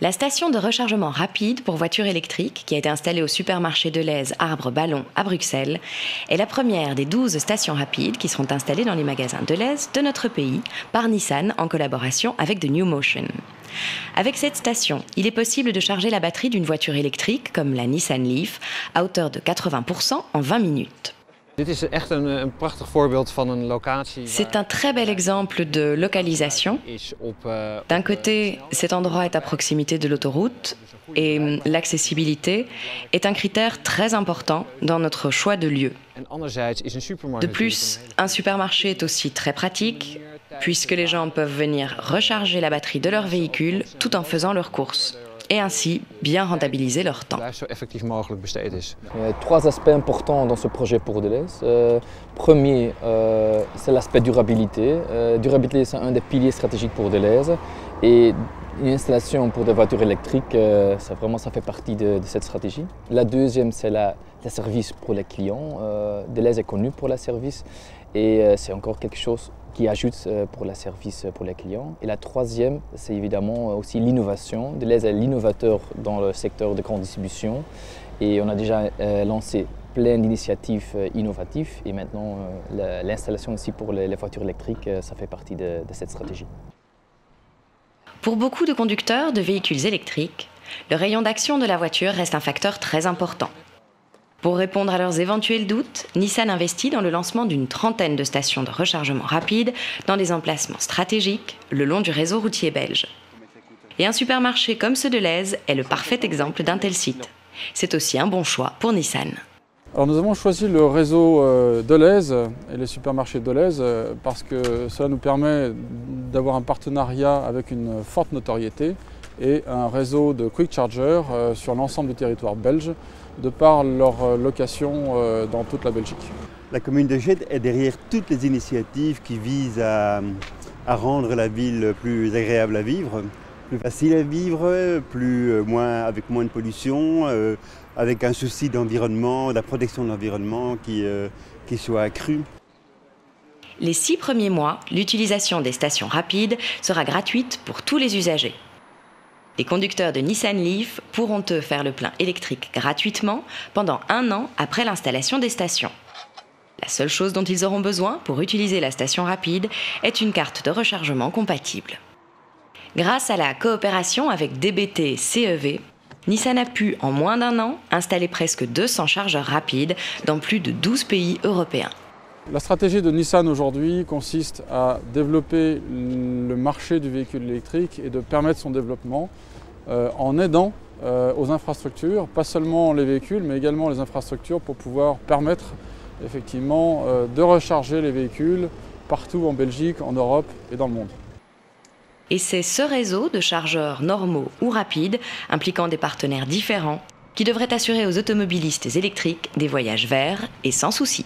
La station de rechargement rapide pour voitures électriques, qui a été installée au supermarché Delhaize Arbre-Ballon à Bruxelles, est la première des 12 stations rapides qui seront installées dans les magasins Delhaize de notre pays par Nissan en collaboration avec The New Motion. Avec cette station, il est possible de charger la batterie d'une voiture électrique comme la Nissan Leaf à hauteur de 80% en 20 minutes. C'est un très bel exemple de localisation. D'un côté, cet endroit est à proximité de l'autoroute et l'accessibilité est un critère très important dans notre choix de lieu. De plus, un supermarché est aussi très pratique puisque les gens peuvent venir recharger la batterie de leur véhicule tout en faisant leurs courses et ainsi bien rentabiliser leur temps. Il y a 3 aspects importants dans ce projet pour Delhaize. Premier, c'est l'aspect durabilité. Durabilité, c'est un des piliers stratégiques pour Delhaize. Et une installation pour des voitures électriques, ça fait partie de cette stratégie. La deuxième, c'est le service pour les clients. Delhaize est connu pour le service et c'est encore quelque chose qui ajoute pour le service pour les clients. Et la troisième, c'est évidemment aussi l'innovation. Delhaize est l'innovateur dans le secteur de grande distribution et on a déjà lancé plein d'initiatives innovatives et maintenant l'installation aussi pour les voitures électriques, ça fait partie de cette stratégie. Pour beaucoup de conducteurs de véhicules électriques, le rayon d'action de la voiture reste un facteur très important. Pour répondre à leurs éventuels doutes, Nissan investit dans le lancement d'une trentaine de stations de rechargement rapide dans des emplacements stratégiques le long du réseau routier belge. Et un supermarché comme ceux de Delhaize est le parfait exemple d'un tel site. C'est aussi un bon choix pour Nissan. Alors nous avons choisi le réseau Delhaize et les supermarchés Delhaize parce que cela nous permet d'avoir un partenariat avec une forte notoriété et un réseau de quick chargers sur l'ensemble du territoire belge de par leur location dans toute la Belgique. La commune de Gênes est derrière toutes les initiatives qui visent à rendre la ville plus agréable à vivre, plus facile à vivre, avec moins de pollution, avec un souci d'environnement, de la protection de l'environnement qui soit accrue. Les 6 premiers mois, l'utilisation des stations rapides sera gratuite pour tous les usagers. Les conducteurs de Nissan Leaf pourront eux faire le plein électrique gratuitement pendant 1 an après l'installation des stations. La seule chose dont ils auront besoin pour utiliser la station rapide est une carte de rechargement compatible. Grâce à la coopération avec DBT CEV, Nissan a pu, en moins d'1 an, installer presque 200 chargeurs rapides dans plus de 12 pays européens. La stratégie de Nissan aujourd'hui consiste à développer le marché du véhicule électrique et de permettre son développement en aidant aux infrastructures, pas seulement les véhicules mais également les infrastructures pour pouvoir permettre effectivement de recharger les véhicules partout en Belgique, en Europe et dans le monde. Et c'est ce réseau de chargeurs normaux ou rapides, impliquant des partenaires différents, qui devrait assurer aux automobilistes électriques des voyages verts et sans souci.